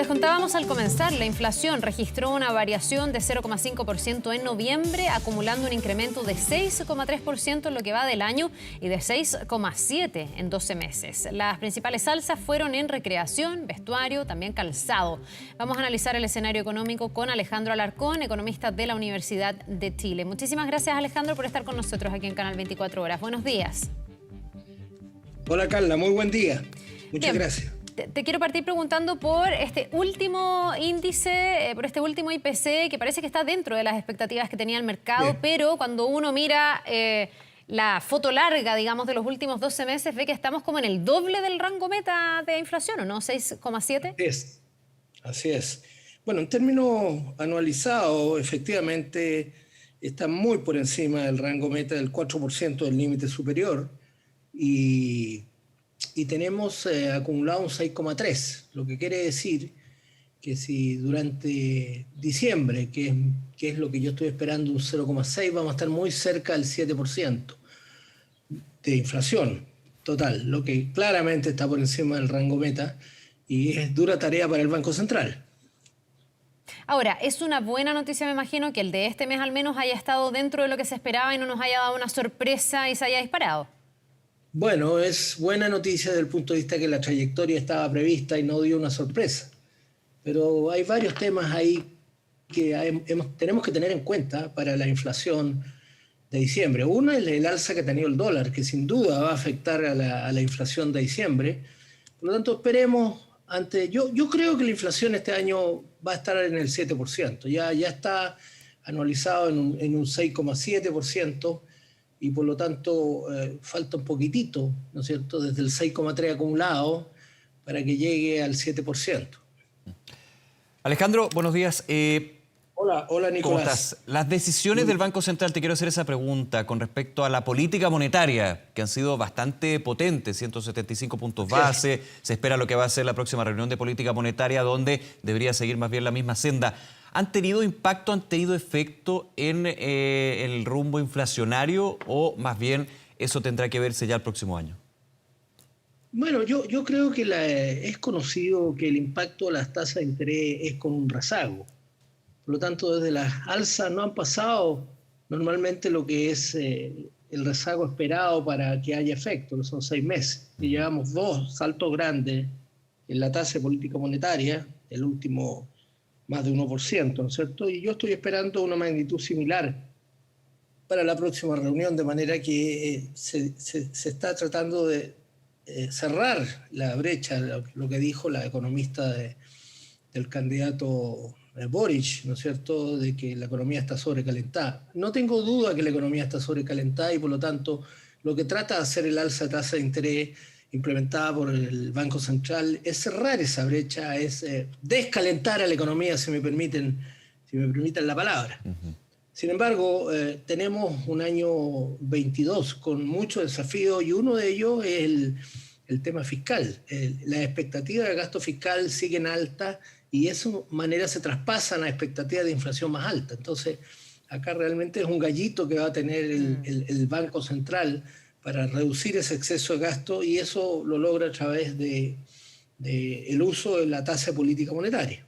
les contábamos al comenzar, la inflación registró una variación de 0,5% en noviembre, acumulando un incremento de 6,3% en lo que va del año y de 6,7% en 12 meses. Las principales alzas fueron en recreación, vestuario, también calzado. Vamos a analizar el escenario económico con Alejandro Alarcón, economista de la Universidad de Chile. Muchísimas gracias, Alejandro, por estar con nosotros aquí en Canal 24 Horas. Buenos días. Hola, Carla, muy buen día. Muchas gracias. Te quiero partir preguntando por este último índice, por este último IPC, que parece que está dentro de las expectativas que tenía el mercado, Bien. pero cuando uno mira la foto larga, digamos, de los últimos 12 meses, ve que estamos como en el doble del rango meta de inflación, ¿o no? 6,7. Así es. Bueno, en términos anualizados, efectivamente, está muy por encima del rango meta del 4% del límite superior y tenemos acumulado un 6,3%, lo que quiere decir que si durante diciembre, que es lo que yo estoy esperando, un 0,6%, vamos a estar muy cerca del 7% de inflación total, lo que claramente está por encima del rango meta y es dura tarea para el Banco Central. Ahora, es una buena noticia, me imagino, que el de este mes al menos haya estado dentro de lo que se esperaba y no nos haya dado una sorpresa y se haya disparado. Bueno, es buena noticia desde el punto de vista que la trayectoria estaba prevista y no dio una sorpresa. Pero hay varios temas ahí que tenemos que tener en cuenta para la inflación de diciembre. Uno es el alza que ha tenido el dólar, que sin duda va a afectar a la inflación de diciembre. Por lo tanto, esperemos. Yo creo que la inflación este año va a estar en el 7%. Ya está anualizado en un 6,7%. Y por lo tanto falta un poquitito, ¿no es cierto?, desde el 6,3 acumulado para que llegue al 7%. Alejandro, buenos días. Hola Nicolás. ¿Cómo estás? Las decisiones del Banco Central, te quiero hacer esa pregunta con respecto a la política monetaria, que han sido bastante potentes, 175 puntos base, se espera lo que va a ser la próxima reunión de política monetaria, donde debería seguir más bien la misma senda. ¿Han tenido impacto, han tenido efecto en el rumbo inflacionario o más bien eso tendrá que verse ya el próximo año? Bueno, yo creo que es conocido que el impacto de las tasas de interés es con un rezago. Por lo tanto, desde las alzas no han pasado normalmente lo que es el rezago esperado para que haya efecto, que son 6 meses. Y llevamos 2 saltos grandes en la tasa de política monetaria, el último más de 1%, ¿no es cierto? Y yo estoy esperando una magnitud similar para la próxima reunión, de manera que se está tratando de cerrar la brecha, lo que dijo la economista del candidato Boric, ¿no es cierto?, de que la economía está sobrecalentada. No tengo duda que la economía está sobrecalentada y por lo tanto lo que trata de hacer el alza de tasa de interés implementada por el Banco Central es cerrar esa brecha, es descalentar a la economía, si me permiten la palabra. Sin embargo, tenemos un año 22 con muchos desafíos y uno de ellos es el tema fiscal. Las expectativas de gasto fiscal siguen altas y de esa manera se traspasan a expectativas de inflación más alta. Entonces, acá realmente es un gallito que va a tener el Banco Central para reducir ese exceso de gasto y eso lo logra a través del uso de la tasa de política monetaria.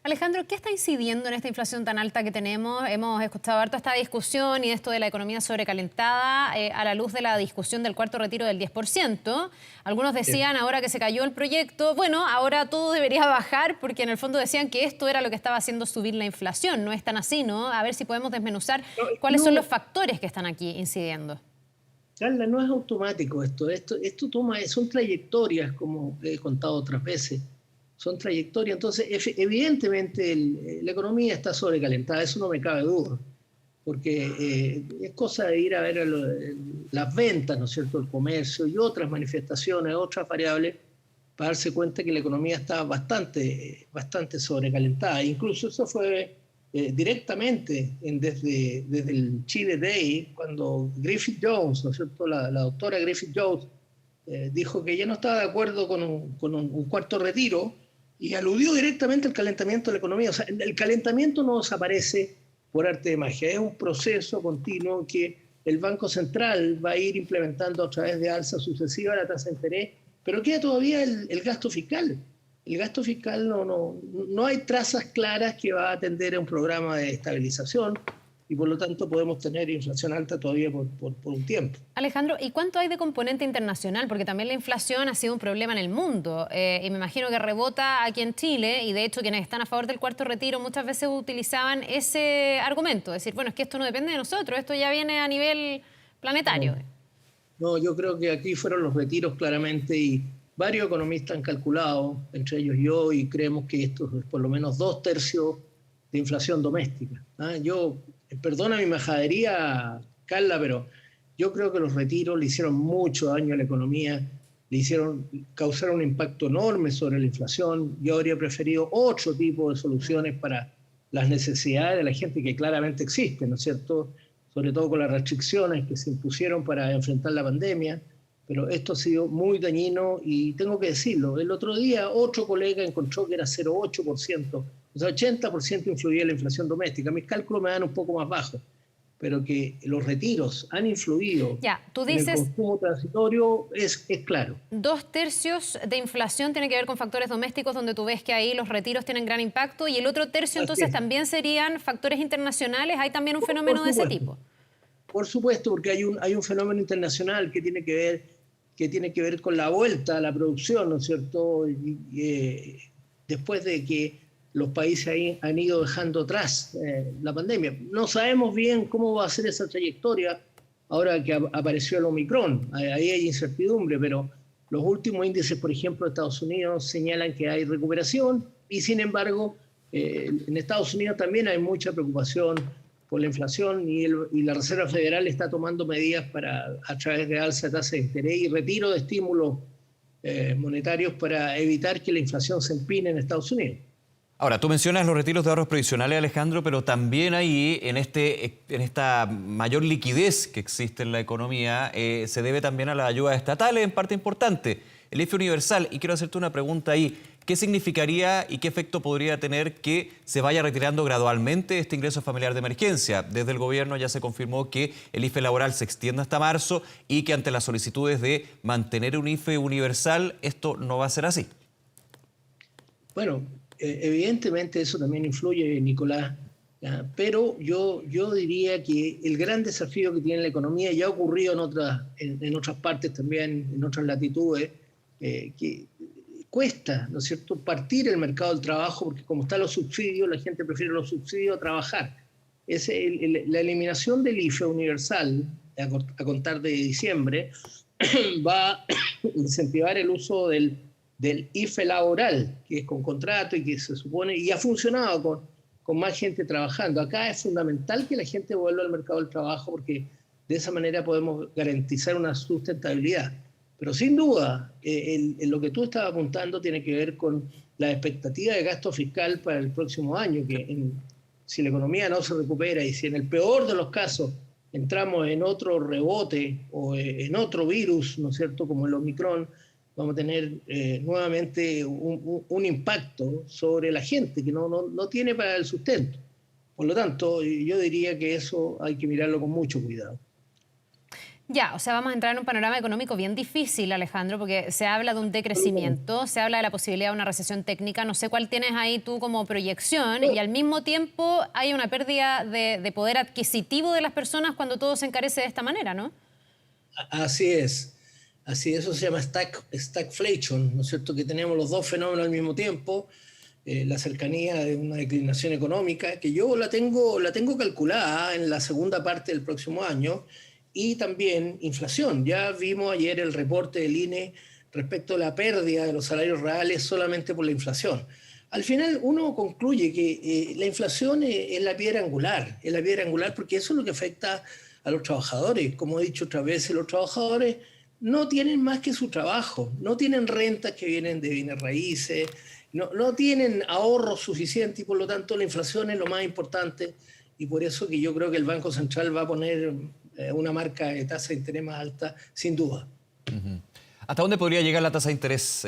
Alejandro, ¿qué está incidiendo en esta inflación tan alta que tenemos? Hemos escuchado harto esta discusión y esto de la economía sobrecalentada a la luz de la discusión del cuarto retiro del 10%. Algunos decían ahora que se cayó el proyecto, bueno, ahora todo debería bajar porque en el fondo decían que esto era lo que estaba haciendo subir la inflación. No es tan así, ¿no? A ver si podemos desmenuzar cuáles son los factores que están aquí incidiendo. Carla, no es automático esto son trayectorias, como he contado otras veces. Son trayectorias, entonces evidentemente la economía está sobrecalentada, eso no me cabe duda, porque es cosa de ir a ver las ventas, ¿no es cierto?, el comercio y otras manifestaciones, otras variables, para darse cuenta que la economía está bastante sobrecalentada. Incluso eso fue directamente desde el Chile Day, cuando Griffith Jones, ¿no es cierto?, la doctora Griffith Jones, dijo que ella no estaba de acuerdo con un cuarto retiro, y aludió directamente al calentamiento de la economía. O sea, el calentamiento no desaparece por arte de magia, es un proceso continuo que el Banco Central va a ir implementando a través de alzas sucesivas la tasa de interés, pero queda todavía el gasto fiscal. el gasto fiscal no hay trazas claras que va a atender a un programa de estabilización y por lo tanto podemos tener inflación alta todavía por un tiempo. Alejandro, ¿y cuánto hay de componente internacional? Porque también la inflación ha sido un problema en el mundo y me imagino que rebota aquí en Chile y de hecho quienes están a favor del cuarto retiro muchas veces utilizaban ese argumento, decir, bueno, es que esto no depende de nosotros, esto ya viene a nivel planetario. No, yo creo que aquí fueron los retiros claramente y varios economistas han calculado, entre ellos yo, y creemos que esto es por lo menos 2/3 de inflación doméstica. Perdona mi majadería, Carla, pero yo creo que los retiros le hicieron mucho daño a la economía, causaron un impacto enorme sobre la inflación. Yo habría preferido otro tipo de soluciones para las necesidades de la gente que claramente existen, ¿no es cierto? Sobre todo con las restricciones que se impusieron para enfrentar la pandemia, pero esto ha sido muy dañino y tengo que decirlo. El otro día otro colega encontró que era 0,8%, o sea, 80% influía en la inflación doméstica. Mis cálculos me dan un poco más bajos, pero que los retiros han influido tú dices, en el consumo transitorio es claro. 2/3 de inflación tiene que ver con factores domésticos, donde tú ves que ahí los retiros tienen gran impacto, y el otro tercio entonces también serían factores internacionales. ¿Hay también un fenómeno de ese tipo? Por supuesto, porque hay un fenómeno internacional que tiene que ver con la vuelta a la producción, ¿no es cierto? Después de que los países han ido dejando atrás la pandemia. No sabemos bien cómo va a ser esa trayectoria ahora que apareció el Omicron. Ahí hay incertidumbre, pero los últimos índices, por ejemplo, de Estados Unidos señalan que hay recuperación y, sin embargo, en Estados Unidos también hay mucha preocupación por la inflación y la Reserva Federal está tomando medidas a través de alza de tasa de interés y retiro de estímulos monetarios para evitar que la inflación se empine en Estados Unidos. Ahora, tú mencionas los retiros de ahorros previsionales, Alejandro, pero también ahí, en esta mayor liquidez que existe en la economía, se debe también a las ayudas estatales, en parte importante, el IFE universal. Y quiero hacerte una pregunta ahí. ¿Qué significaría y qué efecto podría tener que se vaya retirando gradualmente este ingreso familiar de emergencia? Desde el gobierno ya se confirmó que el IFE laboral se extiende hasta marzo y que ante las solicitudes de mantener un IFE universal, esto no va a ser así. Bueno, evidentemente eso también influye, Nicolás, pero yo diría que el gran desafío que tiene la economía ya ha ocurrido en otras partes también, en otras latitudes, que cuesta, ¿no es cierto?, partir el mercado del trabajo, porque como están los subsidios, la gente prefiere los subsidios a trabajar. La eliminación del IFE universal, a contar de diciembre, va a incentivar el uso del IFE laboral, que es con contrato y que se supone, y ha funcionado con más gente trabajando. Acá es fundamental que la gente vuelva al mercado del trabajo porque de esa manera podemos garantizar una sustentabilidad. Pero sin duda, lo que tú estabas apuntando tiene que ver con la expectativa de gasto fiscal para el próximo año, que si la economía no se recupera y si en el peor de los casos entramos en otro rebote o en otro virus, ¿no es cierto?, como el Omicron, vamos a tener nuevamente un impacto sobre la gente que no tiene para el sustento. Por lo tanto, yo diría que eso hay que mirarlo con mucho cuidado. O sea, vamos a entrar en un panorama económico bien difícil, Alejandro, porque se habla de un decrecimiento, se habla de la posibilidad de una recesión técnica, no sé cuál tienes ahí tú como proyección, y al mismo tiempo hay una pérdida de poder adquisitivo de las personas cuando todo se encarece de esta manera, ¿no? Así es, eso se llama stagflation, ¿no es cierto?, que tenemos los dos fenómenos al mismo tiempo, la cercanía de una declinación económica, que yo la tengo calculada en la segunda parte del próximo año, y también inflación. Ya vimos ayer el reporte del INE respecto a la pérdida de los salarios reales solamente por la inflación. Al final uno concluye que la inflación es la piedra angular, porque eso es lo que afecta a los trabajadores. Como he dicho otras veces, los trabajadores no tienen más que su trabajo, no tienen rentas que vienen de bienes raíces, no tienen ahorros suficientes y por lo tanto la inflación es lo más importante y por eso que yo creo que el Banco Central va a poner una marca de tasa de interés más alta, sin duda. ¿Hasta dónde podría llegar la tasa de interés,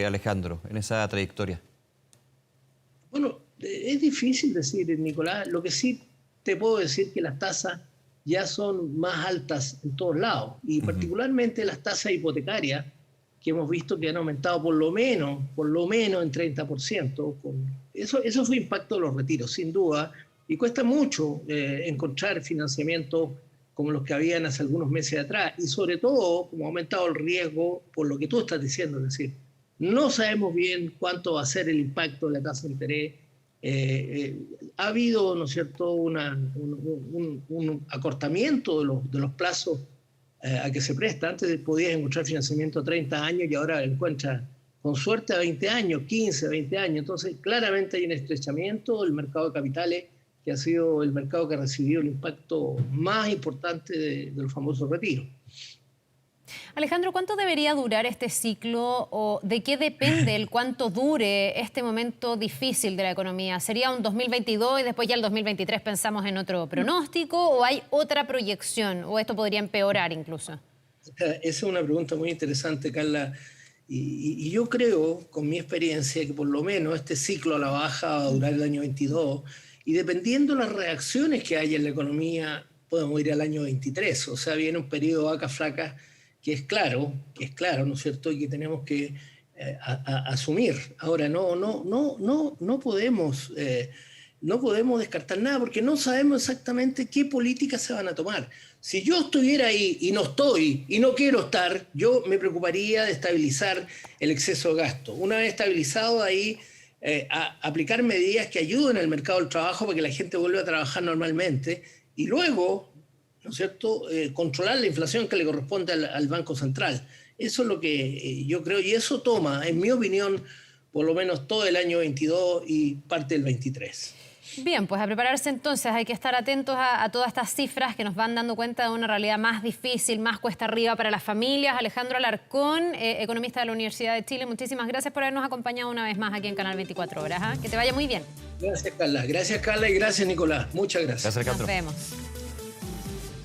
Alejandro, en esa trayectoria? Bueno, es difícil decir, Nicolás. Lo que sí te puedo decir que las tasas ya son más altas en todos lados y particularmente las tasas hipotecarias, que hemos visto que han aumentado por lo menos en 30%. Eso fue impacto de los retiros, sin duda, y cuesta mucho encontrar financiamiento como los que habían hace algunos meses atrás, y sobre todo, como ha aumentado el riesgo, por lo que tú estás diciendo, es decir, no sabemos bien cuánto va a ser el impacto de la tasa de interés. Ha habido, ¿no es cierto?, un acortamiento de los plazos a que se presta. Antes podías encontrar financiamiento a 30 años y ahora encuentras con suerte a 20 años, 15, 20 años. Entonces, claramente hay un estrechamiento del mercado de capitales, que ha sido el mercado que ha recibido el impacto más importante de los famosos retiros. Alejandro, ¿cuánto debería durar este ciclo o de qué depende el cuánto dure este momento difícil de la economía? ¿Sería un 2022 y después ya el 2023 pensamos en otro pronóstico o hay otra proyección o esto podría empeorar incluso? Esa es una pregunta muy interesante, Carla. Y yo creo, con mi experiencia, que por lo menos este ciclo a la baja va a durar el año 22 y dependiendo de las reacciones que haya en la economía podemos ir al año 23. O sea, viene un periodo de vacas flacas que es claro, ¿no es cierto?, y que tenemos que asumir. Ahora, no podemos descartar nada porque no sabemos exactamente qué políticas se van a tomar. Si yo estuviera ahí y no estoy y no quiero estar, yo me preocuparía de estabilizar el exceso de gasto. Una vez estabilizado ahí, aplicar medidas que ayuden al mercado del trabajo para que la gente vuelva a trabajar normalmente y luego, ¿no es cierto?, controlar la inflación que le corresponde al Banco Central. Eso es lo que yo creo, y eso toma, en mi opinión, por lo menos todo el año 22 y parte del 23. Bien, pues a prepararse entonces, hay que estar atentos a todas estas cifras que nos van dando cuenta de una realidad más difícil, más cuesta arriba para las familias. Alejandro Alarcón, economista de la Universidad de Chile, muchísimas gracias por habernos acompañado una vez más aquí en Canal 24 Horas. Que te vaya muy bien. Gracias, Carla, y gracias, Nicolás. Muchas gracias. Gracias, Alejandro. Nos vemos.